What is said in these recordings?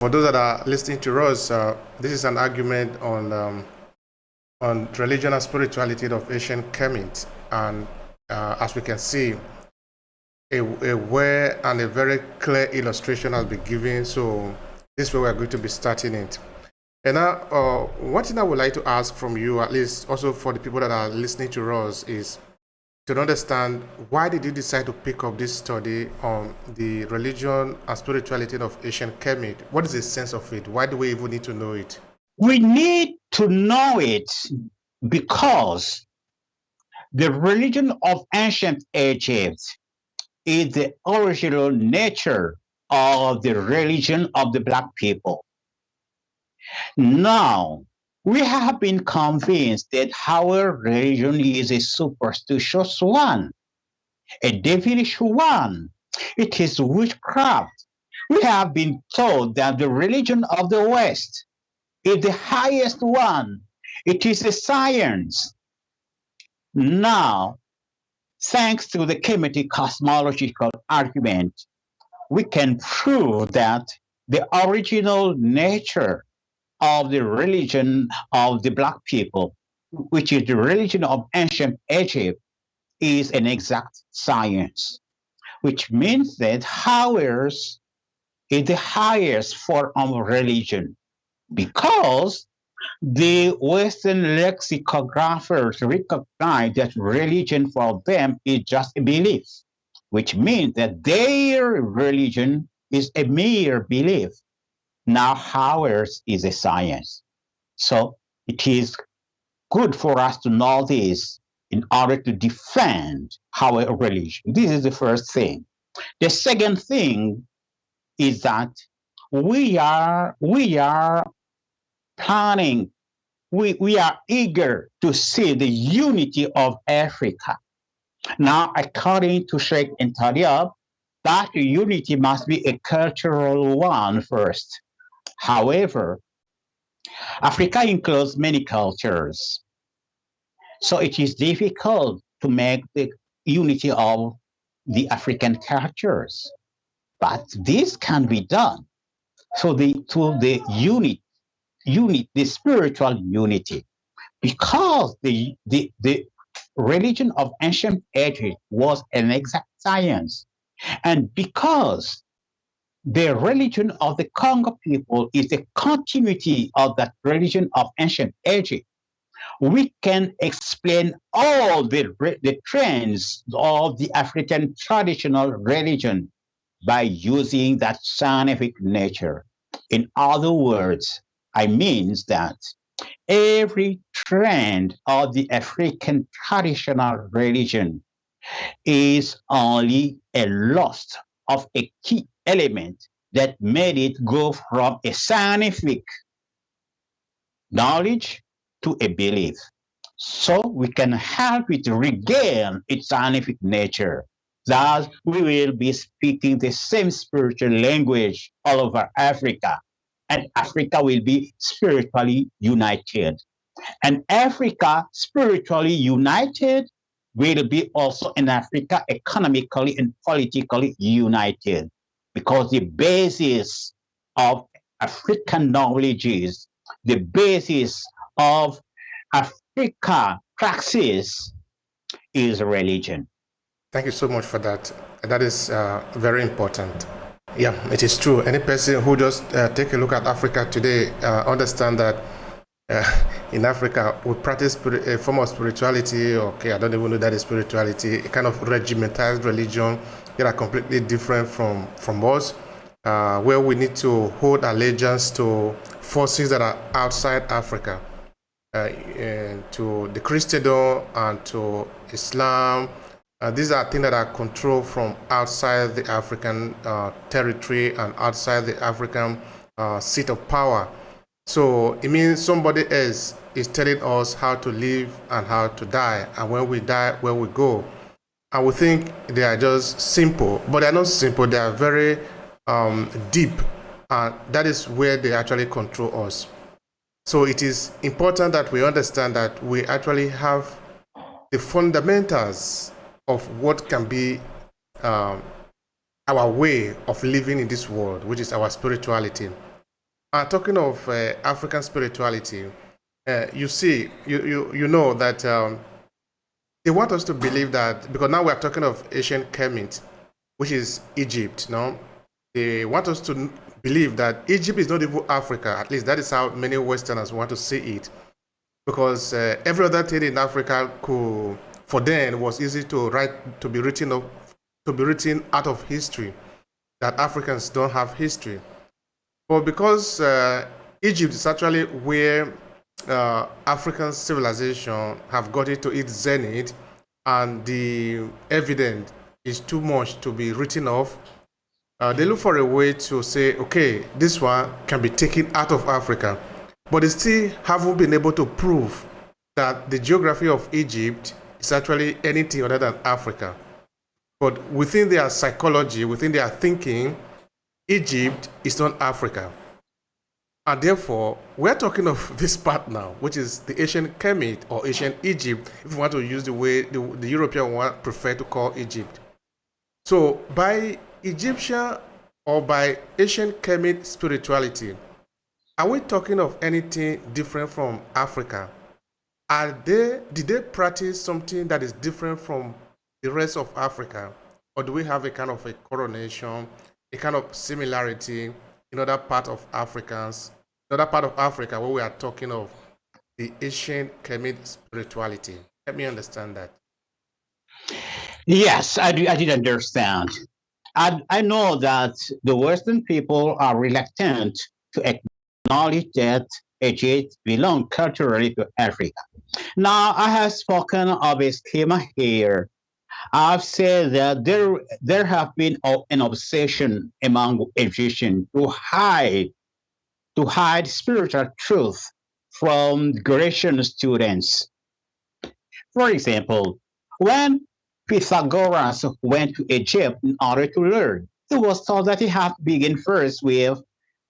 For those that are listening to us, this is an argument on religion and spirituality of ancient Kemet. And as we can see, a well and a very clear illustration has been given. So this is where we're going to be starting it. And now, one thing I would like to ask from you, at least also for the people that are listening to us, is to understand why did you decide to pick up this study on the religion and spirituality of ancient Kemet? What is the sense of it? Why do we even need to know it? We need to know it because the religion of ancient Egypt is the original nature of the religion of the Black people. Now, we have been convinced that our religion is a superstitious one, a devilish one. It is witchcraft. We have been told that the religion of the West is the highest one. It is a science. Now, thanks to the Kemetic cosmological argument, we can prove that the original nature of the religion of the Black people, which is the religion of ancient Egypt, is an exact science, which means that ours is the highest form of religion because the Western lexicographers recognize that religion for them is just a belief, which means that their religion is a mere belief. Now ours is a science. So it is good for us to know this in order to defend our religion. This is the first thing. The second thing is that we are planning, we are eager to see the unity of Africa. Now, according to Sheikh Intariab, that unity must be a cultural one first. However, Africa includes many cultures, so it is difficult to make the unity of the African cultures, but this can be done. So the spiritual unity, because the religion of ancient Egypt was an exact science, and because the religion of the Congo people is the continuity of that religion of ancient Egypt, we can explain all the trends of the African traditional religion by using that scientific nature. In other words, I mean that every trend of the African traditional religion is only a loss of a key element that made it go from a scientific knowledge to a belief. So we can help it regain its scientific nature. Thus, we will be speaking the same spiritual language all over Africa, and Africa will be spiritually united. And Africa, spiritually united, will be also in Africa economically and politically united, because the basis of African knowledge is the basis of Africa praxis is religion. Thank you so much for that. That is very important. Yeah, it is true. Any person who just take a look at Africa today understand that in Africa we practice a form of spirituality. Okay, I don't even know that is spirituality. A kind of regimentized religion that are completely different from us, where we need to hold allegiance to forces that are outside Africa, to the Christendom and to Islam. These are things that are controlled from outside the African territory and outside the African seat of power. So it means somebody else is telling us how to live and how to die, and when we die, where we go. And we think they are just simple, but they are not simple. They are very deep, and that is where they actually control us. So it is important that we understand that we actually have the fundamentals of what can be our way of living in this world, which is our spirituality. Talking of African spirituality, you see, you know that they want us to believe that, because now we are talking of ancient Kemet, which is Egypt. No, they want us to believe that Egypt is not even Africa. At least that is how many Westerners want to see it, because every other thing in Africa could, for them, was easy to write, to be written up, to be written out of history. That Africans don't have history, but because Egypt is actually where African civilization have got it to its zenith, and the evidence is too much to be written off. They look for a way to say, okay, this one can be taken out of Africa, but they still haven't been able to prove that the geography of Egypt is actually anything other than Africa. But within their psychology, within their thinking, Egypt is not Africa. And therefore, we're talking of this part now, which is the ancient Kemet or ancient Egypt, if you want to use the way the European one prefer to call Egypt. So, by Egyptian or by ancient Kemet spirituality, are we talking of anything different from Africa? Did they practice something that is different from the rest of Africa? Or do we have a kind of a coronation, a kind of similarity in other part of Africans, another part of Africa where we are talking of the ancient Kemet spirituality? Let me understand that. Yes, I did understand. I know that the Western people are reluctant to acknowledge that Egypt belongs culturally to Africa. Now, I have spoken of a schema here. I've said that there have been an obsession among Egyptians to hide spiritual truth from Grecian students. For example, when Pythagoras went to Egypt in order to learn, he was told that he had to begin first with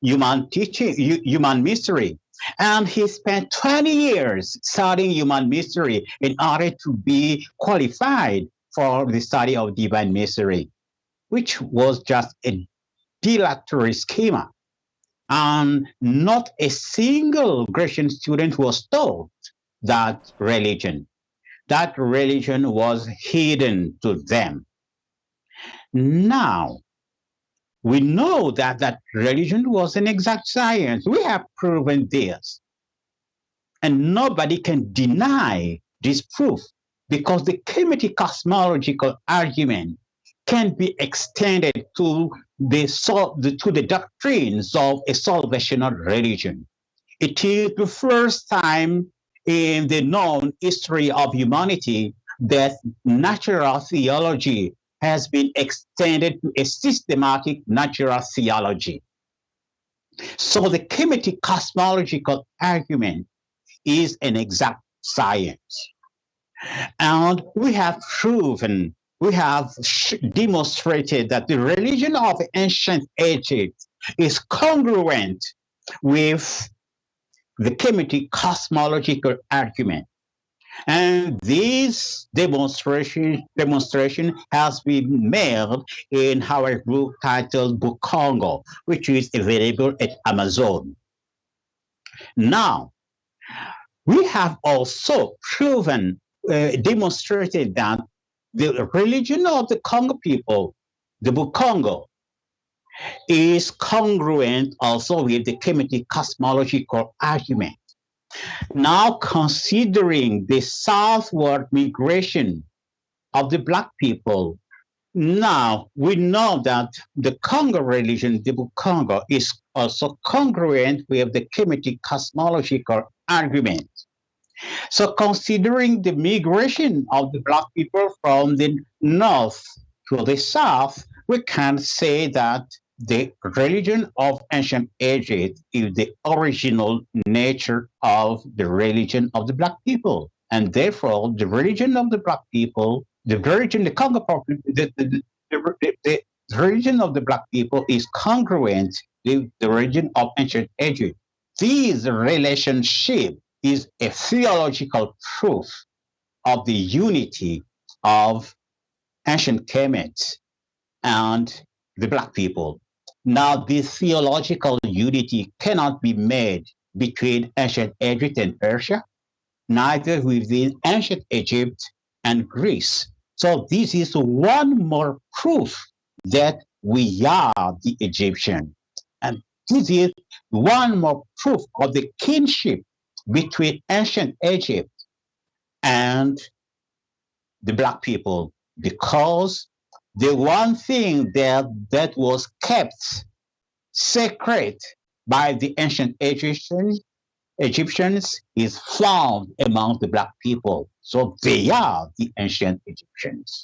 human teaching, human mystery. And he spent 20 years studying human mystery in order to be qualified for the study of divine mystery, which was just a dilatory schema. And not a single Grecian student was taught that religion. That religion was hidden to them. Now, we know that religion was an exact science. We have proven this. And nobody can deny this proof because the Kemetic cosmological argument can be extended to the doctrines of a salvational religion. It is the first time in the known history of humanity that natural theology has been extended to a systematic natural theology. So the Kemetic cosmological argument is an exact science. And we have proven, we have demonstrated that the religion of ancient Egypt is congruent with the Kemetic cosmological argument. And this demonstration has been made in our book titled Book Congo, which is available at Amazon. Now, we have also proven, demonstrated that the religion of the Congo people, the Book Congo, is congruent also with the Kemetic cosmological argument. Now, considering the southward migration of the Black people, now we know that the Congo religion, the Book Congo, is also congruent with the Kemetic cosmological argument. So, considering the migration of the Black people from the north to the south, we can say that the religion of ancient Egypt is the original nature of the religion of the Black people. And therefore, the religion of the Black people, the religion, the Congo people, the religion of the Black people is congruent with the religion of ancient Egypt. This relationship is a theological proof of the unity of ancient Kemet and the Black people. Now, this theological unity cannot be made between ancient Egypt and Persia, neither within ancient Egypt and Greece. So, this is one more proof that we are the Egyptian. And this is one more proof of the kinship between ancient Egypt and the Black people, because the one thing that was kept sacred by the ancient Egyptians is found among the Black people. So they are the ancient Egyptians.